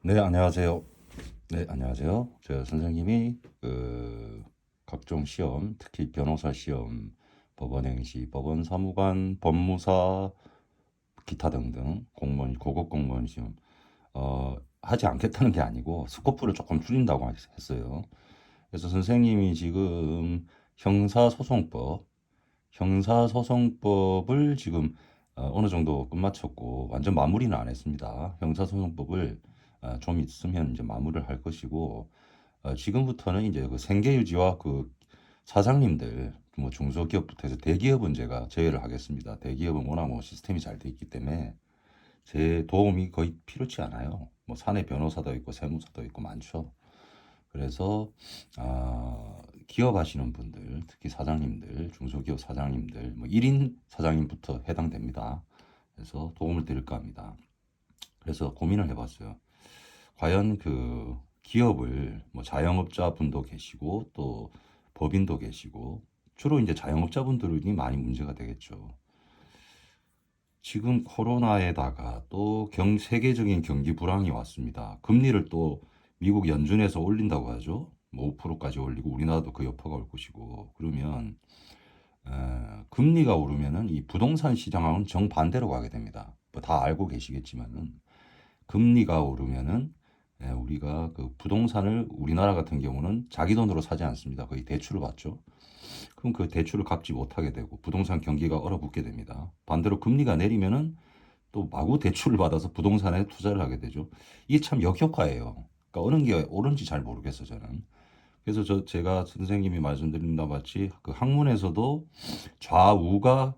네, 안녕하세요. 네, 안녕하세요. 저 선생님이 각종 시험, 특히 변호사 시험, 법원행시, 법원사무관, 법무사, 기타 등등 공무원, 고급 공무원 시험 하지 않겠다는 게 아니고 스코프를 조금 줄인다고 했어요. 그래서 선생님이 지금 형사소송법, 형사소송법을 지금 어느 정도 끝마쳤고 완전 마무리는 안 했습니다. 형사소송법을 좀 있으면 이제 마무리를 할 것이고 지금부터는 이제 그 생계유지와 그 사장님들 뭐 중소기업부터 해서 대기업은 제가 제외를 하겠습니다. 대기업은 워낙 뭐 시스템이 잘 돼 있기 때문에 제 도움이 거의 필요치 않아요. 뭐 사내 변호사도 있고 세무사도 있고 많죠. 그래서 기업 하시는 분들, 특히 사장님들, 중소기업 사장님들, 뭐 1인 사장님부터 해당됩니다. 그래서 도움을 드릴까 합니다. 그래서 고민을 해봤어요. 과연 그 기업을 뭐 자영업자 분도 계시고 또 법인도 계시고 주로 이제 자영업자분들이 많이 문제가 되겠죠. 지금 코로나에다가 또 세계적인 경기 불황이 왔습니다. 금리를 또 미국 연준에서 올린다고 하죠. 뭐 5%까지 올리고 우리나라도 그 여파가 올 것이고 그러면 금리가 오르면은 이 부동산 시장하고는 정반대로 가게 됩니다. 뭐 다 알고 계시겠지만은 금리가 오르면은 우리가 그 부동산을 우리나라 같은 경우는 자기 돈으로 사지 않습니다. 거의 대출을 받죠. 그럼 그 대출을 갚지 못하게 되고 부동산 경기가 얼어붙게 됩니다. 반대로 금리가 내리면은 또 마구 대출을 받아서 부동산에 투자를 하게 되죠. 이게 참 역효과예요. 그러니까 어느 게 옳은지 잘 모르겠어 저는. 그래서 제가 선생님이 말씀드린 바 같이 그 학문에서도 좌우가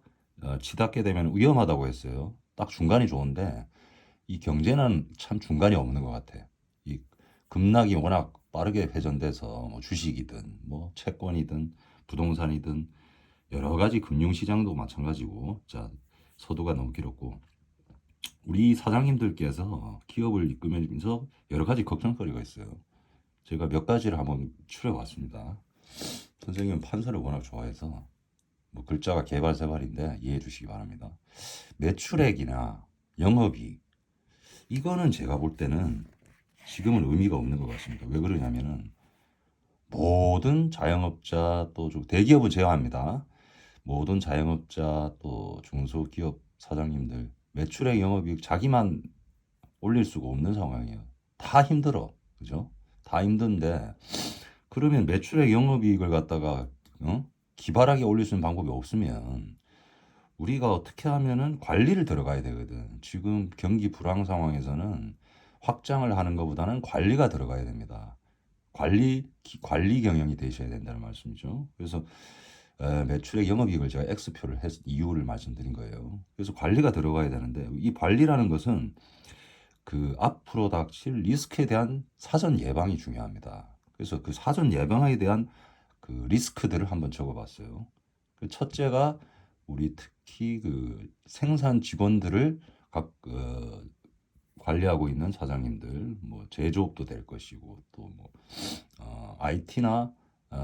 치닫게 되면 위험하다고 했어요. 딱 중간이 좋은데 이 경제는 참 중간이 없는 것 같아. 이 급락이 워낙 빠르게 회전돼서 뭐 주식이든 뭐 채권이든 부동산이든 여러 가지 금융시장도 마찬가지고 자 서두가 너무 길었고 우리 사장님들께서 기업을 이끌면서 여러 가지 걱정거리가 있어요. 제가 몇 가지를 한번 추려봤습니다. 선생님은 판사를 워낙 좋아해서 뭐 글자가 개발세발인데 이해해 주시기 바랍니다. 매출액이나 영업이익 이거는 제가 볼 때는 지금은 의미가 없는 것 같습니다. 왜 그러냐면은 모든 자영업자 또 대기업은 제외합니다. 모든 자영업자 또 중소기업 사장님들 매출액 영업이익 자기만 올릴 수가 없는 상황이에요. 다 힘들어. 그죠? 다 힘든데 그러면 매출액 영업이익을 갖다가 기발하게 올릴 수 있는 방법이 없으면 우리가 어떻게 하면은 관리를 들어가야 되거든. 지금 경기 불황 상황에서는 확장을 하는 것보다는 관리가 들어가야 됩니다. 관리 경영이 되셔야 된다는 말씀이죠. 그래서 매출액 영업이익을 제가 X표를 해서 이유를 말씀드린 거예요. 그래서 관리가 들어가야 되는데 이 관리라는 것은 그 앞으로 닥칠 리스크에 대한 사전 예방이 중요합니다. 그래서 그 사전 예방에 대한 그 리스크들을 한번 적어봤어요. 그 첫째가 우리 특히 그 생산 직원들을 각 관리하고 있는 사장님들, 뭐 제조업도 될 것이고 또 뭐 IT나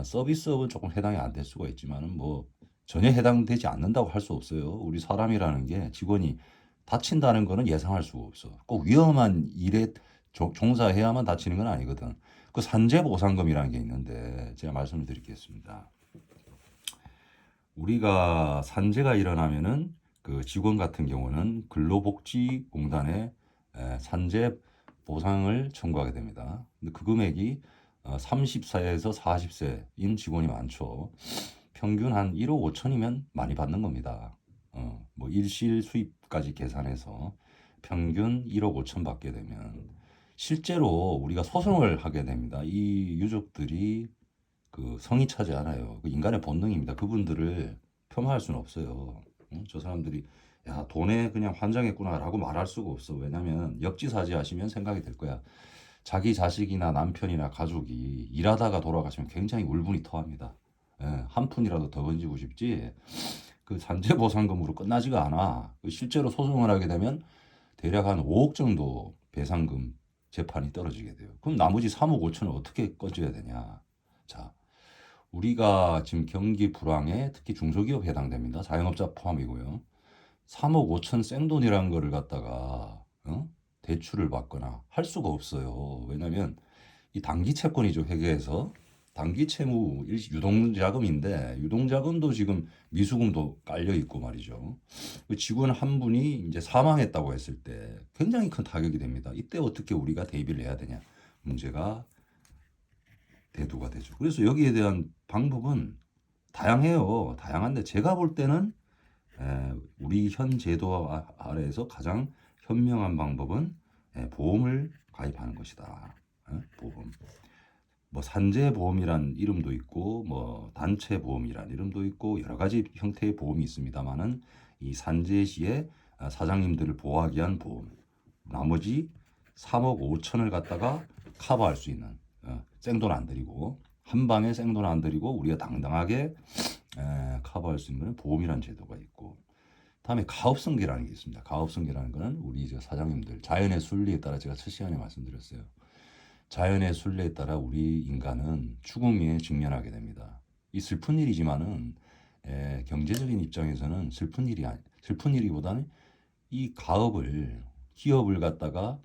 서비스업은 조금 해당이 안 될 수가 있지만은 뭐 전혀 해당되지 않는다고 할 수 없어요. 우리 사람이라는 게 직원이 다친다는 거는 예상할 수가 없어. 꼭 위험한 일에 종사해야만 다치는 건 아니거든. 그 산재보상금이라는 게 있는데 제가 말씀을 드리겠습니다. 우리가 산재가 일어나면은 그 직원 같은 경우는 근로복지공단에 산재 보상을 청구하게 됩니다. 근데 그 금액이 30세에서 40세인 직원이 많죠. 평균 한 1억 5천이면 많이 받는 겁니다. 뭐 일실 수입까지 계산해서 평균 1억 5천 받게 되면 실제로 우리가 소송을 하게 됩니다. 이 유족들이 그 성이 차지 않아요. 그 인간의 본능입니다. 그분들을 폄하할 수는 없어요. 저 사람들이 야 돈에 그냥 환장했구나라고 말할 수가 없어. 왜냐하면 역지사지 하시면 생각이 들 거야. 자기 자식이나 남편이나 가족이 일하다가 돌아가시면 굉장히 울분이 토합니다. 한 푼이라도 더 건지고 싶지. 그 산재보상금으로 끝나지가 않아. 그 실제로 소송을 하게 되면 대략 한 5억 정도 배상금 재판이 떨어지게 돼요. 그럼 나머지 3억 5천을 어떻게 꺼줘야 되냐? 자, 우리가 지금 경기 불황에 특히 중소기업 해당됩니다. 자영업자 포함이고요. 3억 5천 생돈이라는 거를 갖다가 대출을 받거나 할 수가 없어요. 왜냐하면 이 단기 채권이죠. 회계에서 단기 채무 유동자금인데 유동자금도 지금 미수금도 깔려 있고 말이죠. 그 직원 한 분이 이제 사망했다고 했을 때 굉장히 큰 타격이 됩니다. 이때 어떻게 우리가 대비를 해야 되냐 문제가 대두가 되죠. 그래서 여기에 대한 방법은 다양해요. 다양한데 제가 볼 때는 우리 현 제도 아래에서 가장 현명한 방법은 보험을 가입하는 것이다. 보험. 뭐 산재보험이란 이름도 있고 뭐 단체보험이란 이름도 있고 여러 가지 형태의 보험이 있습니다만은 이 산재 시에 사장님들을 보호하기 위한 보험. 나머지 3억 5천을 갖다가 커버할 수 있는 생돈 안 들이고 한 방에 생돈 안 들이고 우리가 당당하게 커버할 수 있는 보험이라는 제도가 있고 다음에 가업승계라는 게 있습니다. 가업승계라는 거는 우리 이제 사장님들 자연의 순리에 따라 제가 첫 시간에 말씀드렸어요. 자연의 순리에 따라 우리 인간은 죽음에 직면하게 됩니다. 이 슬픈 일이지만은 경제적인 입장에서는 슬픈 일이보다는 이 가업을 기업을 갖다가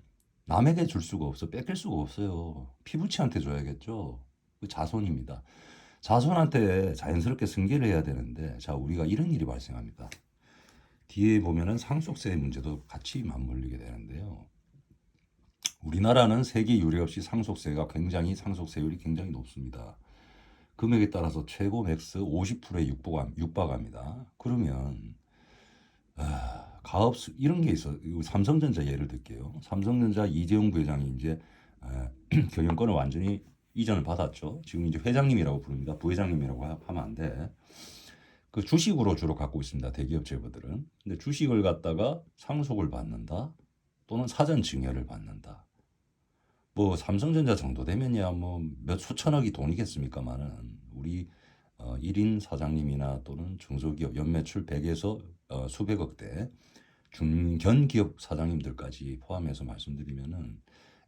남에게 줄 수가 없어 뺏길 수가 없어요. 피부치한테 줘야겠죠. 그 자손입니다. 자손한테 자연스럽게 승계를 해야 되는데 자 우리가 이런 일이 발생합니다. 뒤에 보면은 상속세 문제도 같이 맞물리게 되는데요. 우리나라는 세계 유례 없이 상속세율이 굉장히 높습니다. 금액에 따라서 최고 맥스 50%에 육박합니다. 그러면 가업 이런 게 있어. 삼성전자 예를 들게요. 삼성전자 이재용 부회장이 이제 경영권을 완전히 이전을 받았죠. 지금 이제 회장님이라고 부릅니다. 부회장님이라고 하면 안 돼. 그 주식으로 주로 갖고 있습니다. 대기업 재벌들은. 근데 주식을 갖다가 상속을 받는다. 또는 사전 증여를 받는다. 뭐 삼성전자 정도 되면야 뭐 몇 수천억이 돈이겠습니까만은 우리 1인 사장님이나 또는 중소기업 연매출 100에서 수백억대 중견기업 사장님들까지 포함해서 말씀드리면은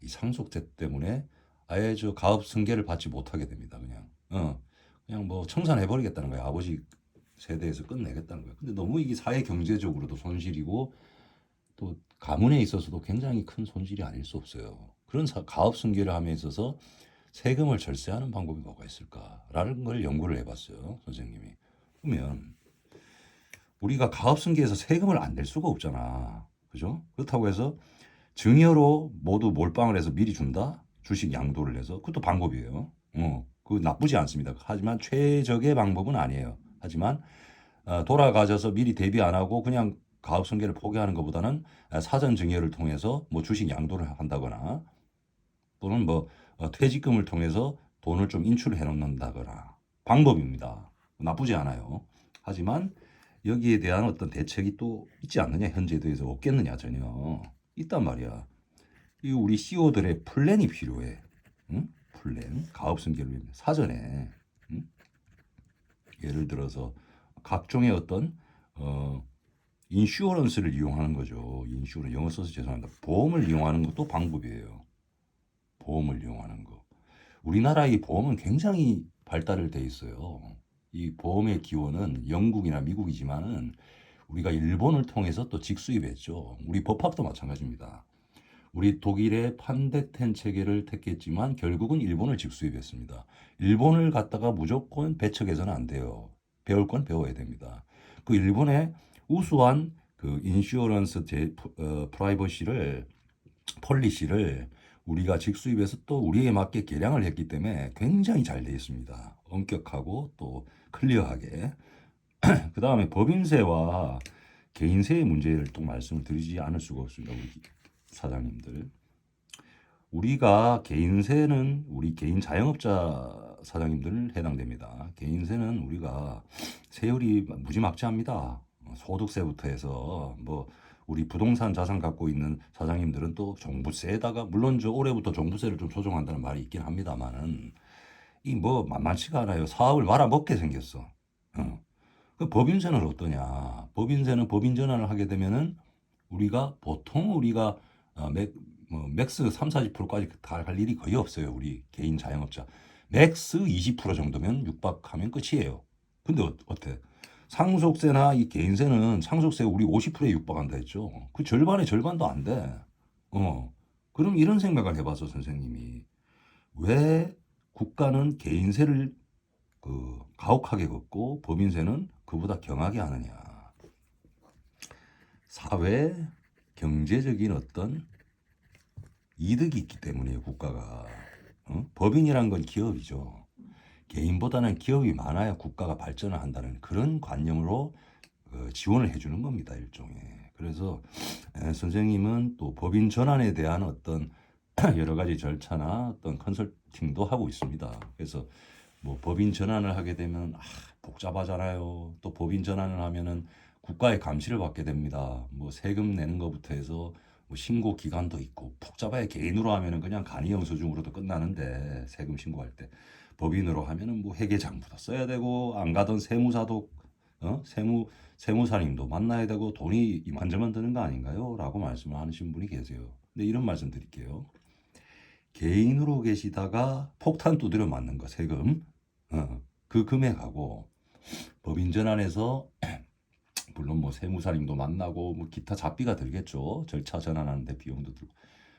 이 상속세 때문에 아예 저 가업 승계를 받지 못하게 됩니다. 그냥 뭐 청산해 버리겠다는 거예요. 아버지 세대에서 끝내겠다는 거예요. 근데 너무 이게 사회 경제적으로도 손실이고 또 가문에 있어서도 굉장히 큰 손실이 아닐 수 없어요. 그런 가업 승계를 함에 있어서 세금을 절세하는 방법이 뭐가 있을까라는 걸 연구를 해봤어요. 선생님이. 그러면 우리가 가업 승계에서 세금을 안 낼 수가 없잖아. 그죠? 그렇다고 해서 증여로 모두 몰빵을 해서 미리 준다? 주식 양도를 해서. 그것도 방법이에요. 그 나쁘지 않습니다. 하지만 최적의 방법은 아니에요. 하지만 돌아가셔서 미리 대비 안 하고 그냥 가업 승계를 포기하는 것보다는 사전 증여를 통해서 뭐 주식 양도를 한다거나 또는 뭐 퇴직금을 통해서 돈을 좀 인출해 놓는다거나 방법입니다. 나쁘지 않아요. 하지만 여기에 대한 어떤 대책이 또 있지 않느냐 현재도에서 없겠느냐 전혀 있단 말이야. 이 우리 CEO들의 플랜이 필요해. 응? 플랜 가업 승계를 위해 사전에 예를 들어서 각종의 어떤 인슈어런스를 이용하는 거죠. 인슈어런스 영어 써서 죄송합니다. 보험을 이용하는 것도 방법이에요. 보험을 이용하는 거. 우리나라의 보험은 굉장히 발달을 돼 있어요. 이 보험의 기원은 영국이나 미국이지만은 우리가 일본을 통해서 또 직수입했죠. 우리 법학도 마찬가지입니다. 우리 독일의 판덴텐 체계를 택했지만 결국은 일본을 직수입했습니다. 일본을 갖다가 무조건 배척해서는 안 돼요. 배울 건 배워야 됩니다. 그 일본의 우수한 그 인슈어런스 프라이버시를 폴리시를 우리가 직수입해서 또 우리에 맞게 개량을 했기 때문에 굉장히 잘 되어 있습니다. 엄격하고 또 클리어하게. 그 다음에 법인세와 개인세의 문제를 또 말씀을 드리지 않을 수가 없습니다. 우리 사장님들. 우리가 개인세는 우리 개인 자영업자 사장님들 해당됩니다. 개인세는 우리가 세율이 무지막지합니다. 소득세부터 해서 뭐 우리 부동산 자산 갖고 있는 사장님들은 또 종부세에다가 물론 저 올해부터 종부세를 좀 조정한다는 말이 있긴 합니다만은 이 뭐 만만치가 않아요. 사업을 말아먹게 생겼어. 그 법인세는 어떠냐? 법인세는 법인 전환을 하게 되면은 우리가 보통 우리가 맥스 3, 40%까지 다 갈 일이 거의 없어요. 우리 개인 자영업자. 맥스 20% 정도면 육박하면 끝이에요. 근데 어때? 상속세나 이 개인세는 상속세 우리 50%에 육박한다 했죠. 그 절반의 절반도 안 돼. 그럼 이런 생각을 해봐서 선생님이 왜 국가는 개인세를 가혹하게 걷고 법인세는 그보다 경하게 하느냐. 사회 경제적인 어떤 이득이 있기 때문이에요, 국가가. 법인이란 건 기업이죠. 개인보다는 기업이 많아야 국가가 발전을 한다는 그런 관념으로 지원을 해주는 겁니다, 일종의. 그래서 선생님은 또 법인 전환에 대한 어떤 여러 가지 절차나 어떤 컨설팅도 하고 있습니다. 그래서 뭐 법인 전환을 하게 되면 복잡하잖아요. 또 법인 전환을 하면은 국가의 감시를 받게 됩니다. 뭐 세금 내는 것부터 해서 뭐 신고 기간도 있고 복잡하게 개인으로 하면은 그냥 간이영수증으로도 끝나는데 세금 신고할 때 법인으로 하면은 뭐 회계장부도 써야 되고 안 가던 세무사도 세무사님도 만나야 되고 돈이 이만저만 드는 거 아닌가요? 라고 말씀을 하시는 분이 계세요. 근데 이런 말씀 드릴게요. 개인으로 계시다가 폭탄 두드려 맞는 거 세금 그 금액하고 법인 전환해서 물론 뭐 세무사님도 만나고 뭐 기타 잡비가 들겠죠. 절차 전환하는데 비용도 들고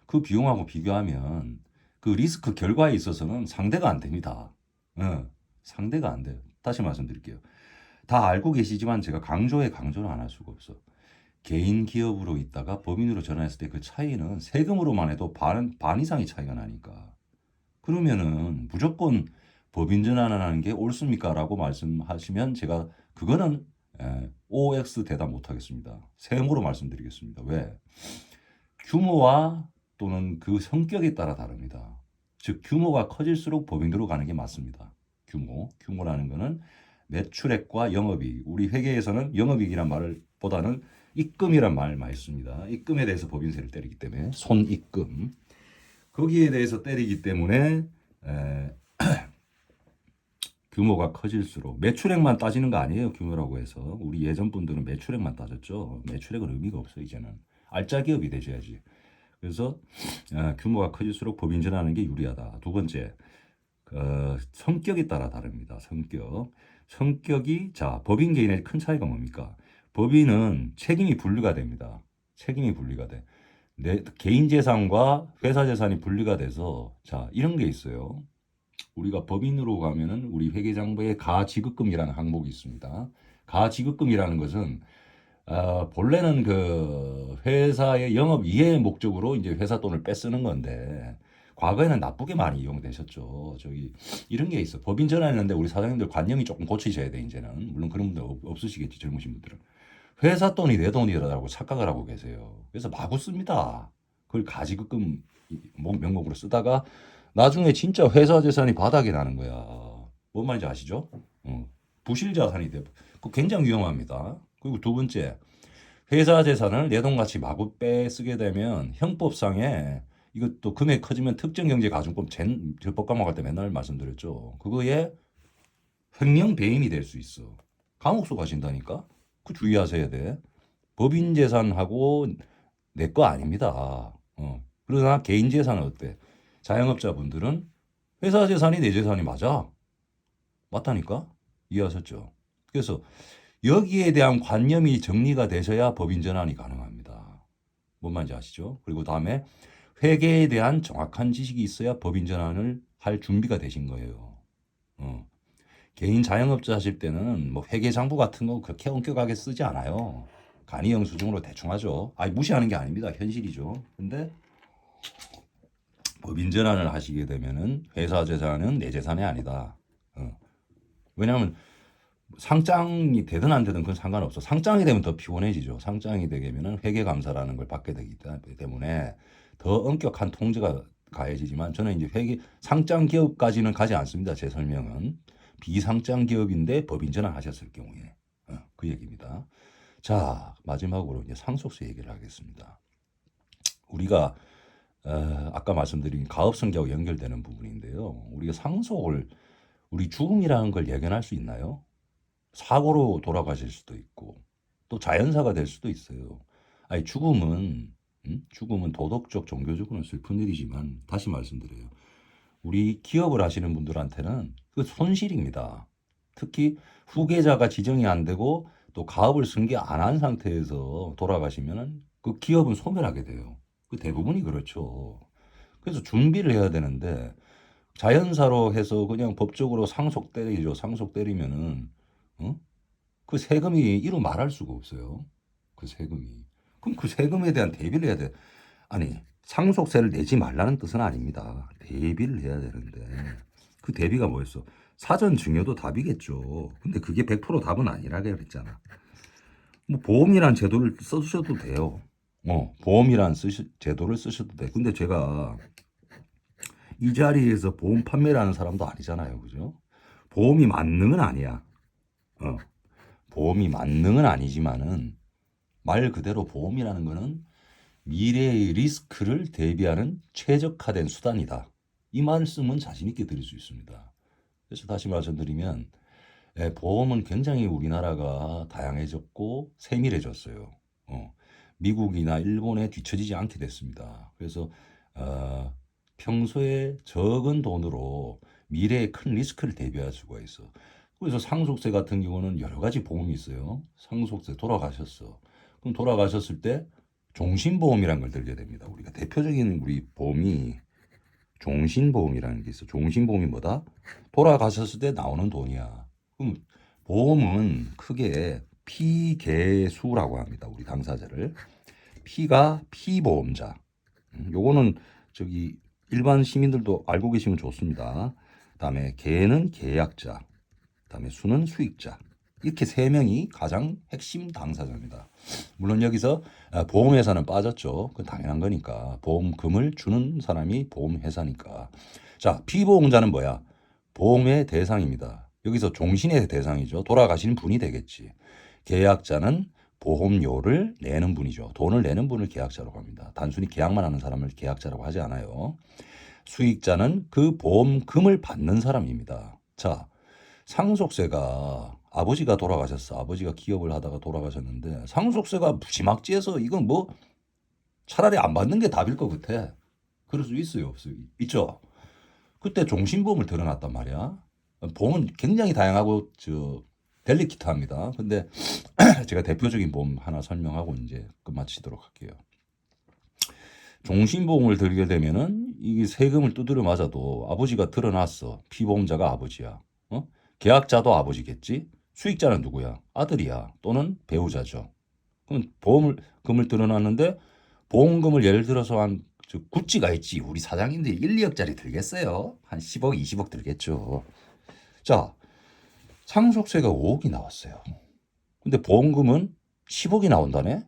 그 비용하고 비교하면 그 리스크 결과에 있어서는 상대가 안 됩니다. 상대가 안 돼요. 다시 말씀드릴게요. 다 알고 계시지만 제가 강조는 안 할 수가 없어. 개인 기업으로 있다가 법인으로 전환했을 때 그 차이는 세금으로만 해도 반 이상의 차이가 나니까. 그러면은 무조건 법인 전환을 하는 게 옳습니까? 라고 말씀하시면 제가 그거는 OX 대답 못하겠습니다. 세모로 말씀드리겠습니다. 왜? 규모와 또는 그 성격에 따라 다릅니다. 즉 규모가 커질수록 법인으로 가는 게 맞습니다. 규모라는 거는 매출액과 영업이익. 우리 회계에서는 영업이익이란 말을 보다는 입금이란 말 많이 씁니다. 입금에 대해서 법인세를 때리기 때문에 손입금. 거기에 대해서 때리기 때문에 규모가 커질수록 매출액만 따지는 거 아니에요. 규모라고 해서. 우리 예전 분들은 매출액만 따졌죠. 매출액은 의미가 없어요. 이제는. 알짜 기업이 되셔야지. 그래서 규모가 커질수록 법인 전환하는 게 유리하다. 두 번째, 성격에 따라 다릅니다. 성격이 자 법인 개인의 큰 차이가 뭡니까? 법인은 책임이 분리가 됩니다. 책임이 분리가 돼. 내 개인 재산과 회사 재산이 분리가 돼서 자 이런 게 있어요. 우리가 법인으로 가면은 우리 회계장부에 가지급금이라는 항목이 있습니다. 가지급금이라는 것은 본래는 그 회사의 영업 이해의 목적으로 이제 회사 돈을 빼쓰는 건데 과거에는 나쁘게 많이 이용되셨죠. 저기 이런 게 있어. 법인 전환했는데 우리 사장님들 관념이 조금 고치셔야 돼 이제는. 물론 그런 분들 없으시겠지 젊으신 분들은. 회사 돈이 내 돈이라고 착각을 하고 계세요. 그래서 마구 씁니다. 그걸 가지급금 명목으로 쓰다가 나중에 진짜 회사 재산이 바닥이 나는 거야. 뭔 말인지 아시죠? 부실 자산이 돼. 그 굉장히 위험합니다. 그리고 두 번째, 회사 재산을 내 돈같이 마구 빼쓰게 되면 형법상에 이것도 금액 커지면 특정경제가중법 적법 감옥할 때 맨날 말씀드렸죠. 그거에 횡령 배임이 될 수 있어. 감옥소 가신다니까? 그 주의하셔야 돼. 법인 재산하고 내 거 아닙니다. 그러나 개인 재산은 어때? 자영업자분들은 회사 재산이 내 재산이 맞아. 맞다니까? 이해하셨죠? 그래서 여기에 대한 관념이 정리가 되셔야 법인 전환이 가능합니다. 뭔 말인지 아시죠? 그리고 다음에 회계에 대한 정확한 지식이 있어야 법인 전환을 할 준비가 되신 거예요. 개인 자영업자 하실 때는 뭐 회계장부 같은 거 그렇게 엄격하게 쓰지 않아요. 간이영수증으로 대충 하죠. 무시하는 게 아닙니다. 현실이죠. 근데 법인 전환을 하시게 되면은 회사 재산은 내 재산이 아니다. 왜냐하면 상장이 되든 안 되든 그건 상관없어. 상장이 되면 더 피곤해지죠. 상장이 되면은 회계감사라는 걸 받게 되기 때문에 더 엄격한 통제가 가해지지만 저는 이제 상장 기업까지는 가지 않습니다. 제 설명은 비상장 기업인데 법인 전환하셨을 경우에 그 얘기입니다. 자 마지막으로 이제 상속세 얘기를 하겠습니다. 우리가 아까 말씀드린 가업성계하고 연결되는 부분인데요. 우리가 상속을 우리 죽음이라는 걸 예견할 수 있나요? 사고로 돌아가실 수도 있고 또 자연사가 될 수도 있어요. 죽음은 도덕적 종교적으로는 슬픈 일이지만 다시 말씀드려요. 우리 기업을 하시는 분들한테는 그 손실입니다. 특히 후계자가 지정이 안 되고 또 가업을 승계 안 한 상태에서 돌아가시면은 그 기업은 소멸하게 돼요. 그 대부분이 그렇죠. 그래서 준비를 해야 되는데 자연사로 해서 그냥 법적으로 상속 때리죠. 상속 때리면은 어? 그 세금이 이루 말할 수가 없어요. 그 세금이. 그럼 그 세금에 대한 대비를 해야 돼. 아니, 상속세를 내지 말라는 뜻은 아닙니다. 대비를 해야 되는데 그 대비가 뭐였어? 사전 증여도 답이겠죠. 근데 그게 100% 답은 아니라 그랬잖아. 뭐 보험이란 제도를 써주셔도 돼요. 보험이란 제도를 쓰셔도 돼. 근데 제가 이 자리에서 보험 판매를 하는 사람도 아니잖아요. 그죠? 보험이 만능은 아니야. 어, 보험이 만능은 아니지만은 말 그대로 보험이라는 거는 미래의 리스크를 대비하는 최적화된 수단이다. 이 말씀은 자신 있게 드릴 수 있습니다. 그래서 다시 말씀드리면 보험은 굉장히 우리나라가 다양해졌고 세밀해졌어요. 미국이나 일본에 뒤처지지 않게 됐습니다. 그래서 어, 평소에 적은 돈으로 미래의 큰 리스크를 대비할 수가 있어. 그래서 상속세 같은 경우는 여러 가지 보험이 있어요. 상속세 돌아가셨어. 그럼 돌아가셨을 때 종신보험이라는 걸 들게 됩니다. 우리가 대표적인 우리 보험이 종신보험이라는 게 있어. 종신보험이 뭐다? 돌아가셨을 때 나오는 돈이야. 그럼 보험은 크게 피계수라고 합니다. 우리 당사자를. 피가 피보험자. 요거는 저기 일반 시민들도 알고 계시면 좋습니다. 그다음에 계는 계약자. 그다음에 수는 수익자. 이렇게 세 명이 가장 핵심 당사자입니다. 물론 여기서 보험회사는 빠졌죠. 그건 당연한 거니까. 보험금을 주는 사람이 보험회사니까. 자, 피보험자는 뭐야? 보험의 대상입니다. 여기서 종신의 대상이죠. 돌아가시는 분이 되겠지. 계약자는 보험료를 내는 분이죠. 돈을 내는 분을 계약자라고 합니다. 단순히 계약만 하는 사람을 계약자라고 하지 않아요. 수익자는 그 보험금을 받는 사람입니다. 자, 상속세가 아버지가 돌아가셨어. 아버지가 기업을 하다가 돌아가셨는데 상속세가 무지막지해서 이건 뭐 차라리 안 받는 게 답일 것 같아. 그럴 수 있어요, 없어요? 있죠. 그때 종신보험을 들어놨단 말이야. 보험은 굉장히 다양하고 델리키트합니다. 근데 제가 대표적인 보험 하나 설명하고 이제 끝마치도록 할게요. 종신보험을 들게 되면은 이게 세금을 두드려 맞아도 아버지가 드러났어. 피보험자가 아버지야. 계약자도 아버지겠지. 수익자는 누구야? 아들이야. 또는 배우자죠. 그럼 보험금을 들어놨는데 보험금을 예를 들어서 한 구찌가 있지. 우리 사장님들이 1, 2억짜리 들겠어요? 한 10억, 20억 들겠죠. 자, 상속세가 5억이 나왔어요. 근데 보험금은 10억이 나온다네?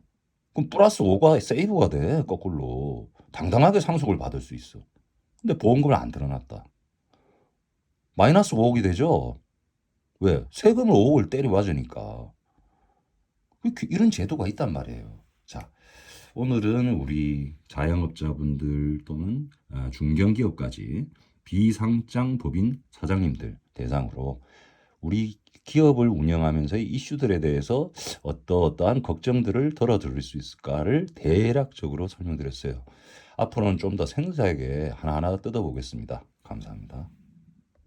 그럼 플러스 5가 세이브가 돼. 거꾸로. 당당하게 상속을 받을 수 있어. 근데 보험금을 안 들어놨다. 마이너스 5억이 되죠? 왜? 세금을 5억을 때려 맞으니까. 이런 제도가 있단 말이에요. 자, 오늘은 우리 자영업자분들 또는 중견기업까지 비상장 법인 사장님들 대상으로 우리 기업을 운영하면서의 이슈들에 대해서 어떠한 걱정들을 덜어드릴 수 있을까를 대략적으로 설명드렸어요. 앞으로는 좀 더 생생하게 하나하나 뜯어보겠습니다. 감사합니다.